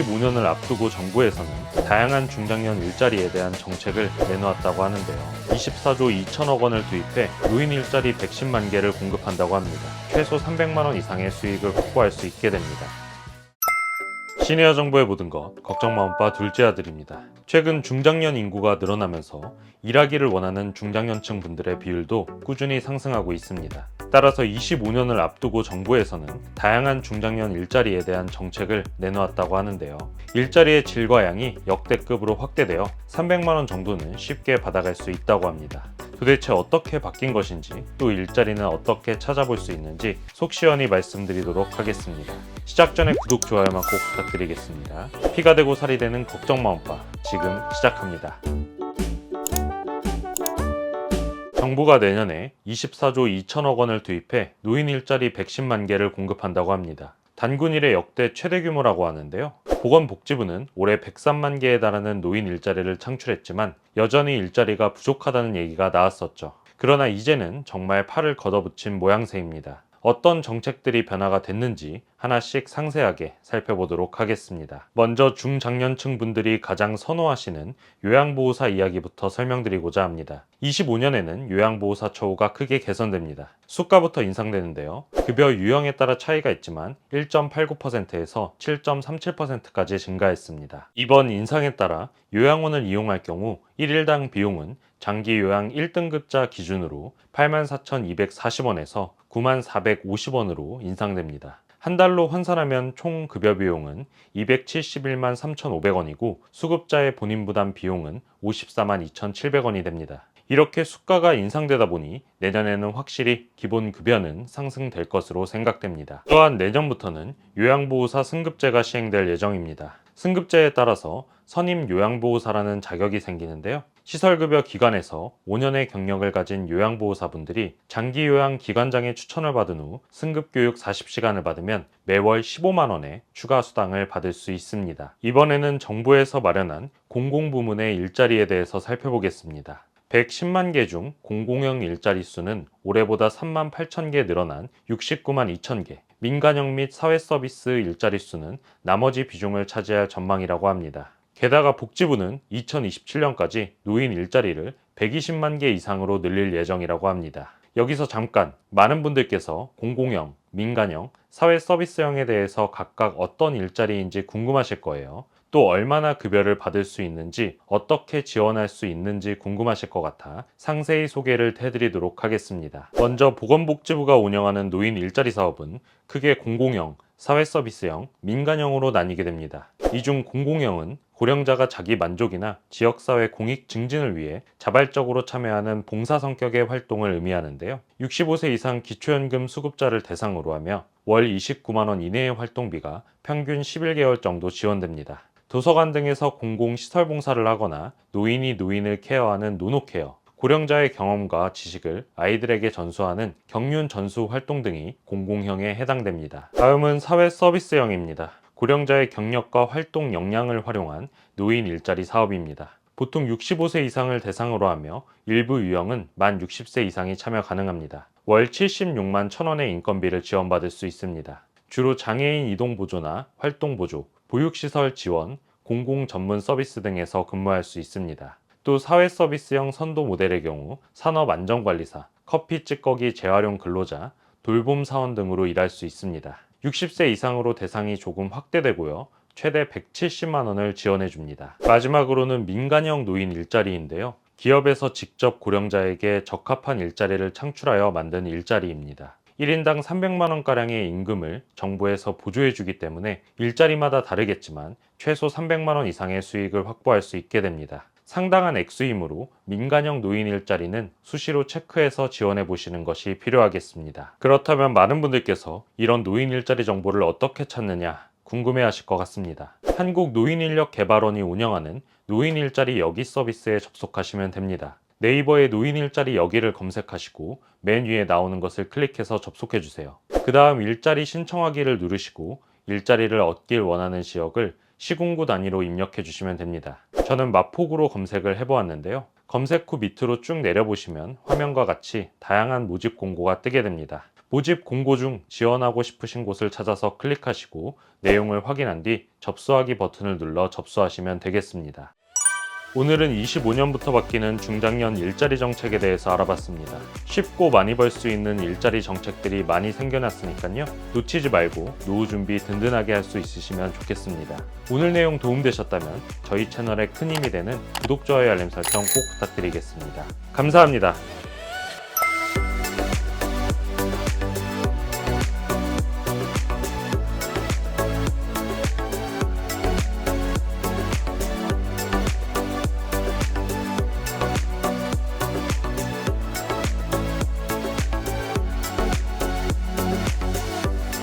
25년을 앞두고 정부에서는 다양한 중장년 일자리에 대한 정책을 내놓았다고 하는데요. 24조 2천억 원을 투입해 노인 일자리 110만 개를 공급한다고 합니다. 최소 300만 원 이상의 수익을 확보할 수 있게 됩니다. 시니어 정부의 모든 것 걱정 마음바 둘째 아들입니다. 최근 중장년 인구가 늘어나면서 일하기를 원하는 중장년층 분들의 비율도 꾸준히 상승하고 있습니다. 따라서 25년을 앞두고 정부에서는 다양한 중장년 일자리에 대한 정책을 내놓았다고 하는데요. 일자리의 질과 양이 역대급으로 확대되어 300만 원 정도는 쉽게 받아갈 수 있다고 합니다. 도대체 어떻게 바뀐 것인지, 또 일자리는 어떻게 찾아볼 수 있는지 속 시원히 말씀드리도록 하겠습니다. 시작 전에 구독, 좋아요만 꼭 부탁드리겠습니다. 피가 되고 살이 되는 걱정 마음바 지금 시작합니다. 정부가 내년에 24조 2천억 원을 투입해 노인 일자리 110만 개를 공급한다고 합니다. 단군 이래 역대 최대 규모라고 하는데요. 보건복지부는 올해 103만 개에 달하는 노인 일자리를 창출했지만 여전히 일자리가 부족하다는 얘기가 나왔었죠. 그러나 이제는 정말 팔을 걷어붙인 모양새입니다. 어떤 정책들이 변화가 됐는지 하나씩 상세하게 살펴보도록 하겠습니다. 먼저 중장년층 분들이 가장 선호하시는 요양보호사 이야기부터 설명드리고자 합니다. 25년에는 요양보호사 처우가 크게 개선됩니다. 수가부터 인상되는데요. 급여 유형에 따라 차이가 있지만 1.89%에서 7.37%까지 증가했습니다. 이번 인상에 따라 요양원을 이용할 경우 1일당 비용은 장기 요양 1등급자 기준으로 84,240원에서 9450원으로 인상됩니다. 한 달로 환산하면 총 급여 비용은 271만 3,500원이고 수급자의 본인 부담 비용은 54만 2,700원이 됩니다. 이렇게 수가가 인상되다 보니 내년에는 확실히 기본 급여는 상승될 것으로 생각됩니다. 또한 내년부터는 요양보호사 승급제가 시행될 예정입니다. 승급제에 따라서 선임 요양보호사라는 자격이 생기는데요. 시설급여 기관에서 5년의 경력을 가진 요양보호사분들이 장기요양 기관장의 추천을 받은 후 승급교육 40시간을 받으면 매월 15만 원의 추가 수당을 받을 수 있습니다. 이번에는 정부에서 마련한 공공부문의 일자리에 대해서 살펴보겠습니다. 110만 개 중 공공형 일자리 수는 올해보다 3만 8천 개 늘어난 69만 2천 개, 민간형 및 사회서비스 일자리 수는 나머지 비중을 차지할 전망이라고 합니다. 게다가 복지부는 2027년까지 노인 일자리를 120만 개 이상으로 늘릴 예정이라고 합니다. 여기서 잠깐 많은 분들께서 공공형, 민간형, 사회서비스형에 대해서 각각 어떤 일자리인지 궁금하실 거예요. 또 얼마나 급여를 받을 수 있는지, 어떻게 지원할 수 있는지 궁금하실 것 같아 상세히 소개를 해드리도록 하겠습니다. 먼저 보건복지부가 운영하는 노인 일자리 사업은 크게 공공형, 사회서비스형, 민간형으로 나뉘게 됩니다. 이 중 공공형은 고령자가 자기 만족이나 지역사회 공익 증진을 위해 자발적으로 참여하는 봉사 성격의 활동을 의미하는데요. 65세 이상 기초연금 수급자를 대상으로 하며 월 29만 원 이내의 활동비가 평균 11개월 정도 지원됩니다. 도서관 등에서 공공시설 봉사를 하거나 노인이 노인을 케어하는 노노케어, 고령자의 경험과 지식을 아이들에게 전수하는 경륜 전수 활동 등이 공공형에 해당됩니다. 다음은 사회서비스형입니다. 고령자의 경력과 활동 역량을 활용한 노인 일자리 사업입니다. 보통 65세 이상을 대상으로 하며 일부 유형은 만 60세 이상이 참여 가능합니다. 월 76만 1,000원의 인건비를 지원받을 수 있습니다. 주로 장애인 이동보조나 활동보조, 보육시설 지원, 공공 전문 서비스 등에서 근무할 수 있습니다. 또 사회서비스형 선도 모델의 경우 산업안전관리사, 커피 찌꺼기 재활용 근로자, 돌봄 사원 등으로 일할 수 있습니다. 60세 이상으로 대상이 조금 확대되고요. 최대 170만 원을 지원해 줍니다. 마지막으로는 민간형 노인 일자리인데요. 기업에서 직접 고령자에게 적합한 일자리를 창출하여 만든 일자리입니다. 1인당 300만 원가량의 임금을 정부에서 보조해 주기 때문에 일자리마다 다르겠지만 최소 300만 원 이상의 수익을 확보할 수 있게 됩니다. 상당한 액수이므로 민간형 노인 일자리는 수시로 체크해서 지원해 보시는 것이 필요하겠습니다. 그렇다면 많은 분들께서 이런 노인 일자리 정보를 어떻게 찾느냐 궁금해 하실 것 같습니다. 한국노인인력개발원이 운영하는 노인 일자리 여기 서비스에 접속하시면 됩니다. 네이버에 노인 일자리 여기를 검색하시고 맨 위에 나오는 것을 클릭해서 접속해 주세요. 그 다음 일자리 신청하기를 누르시고 일자리를 얻길 원하는 지역을 시군구 단위로 입력해 주시면 됩니다. 저는 마포구로 검색을 해보았는데요. 검색 후 밑으로 쭉 내려보시면 화면과 같이 다양한 모집 공고가 뜨게 됩니다. 모집 공고 중 지원하고 싶으신 곳을 찾아서 클릭하시고 내용을 확인한 뒤 접수하기 버튼을 눌러 접수하시면 되겠습니다. 오늘은 25년부터 바뀌는 중장년 일자리 정책에 대해서 알아봤습니다. 쉽고 많이 벌 수 있는 일자리 정책들이 많이 생겨났으니까요. 놓치지 말고 노후 준비 든든하게 할 수 있으시면 좋겠습니다. 오늘 내용 도움되셨다면 저희 채널에 큰 힘이 되는 구독, 좋아요, 알림 설정 꼭 부탁드리겠습니다. 감사합니다.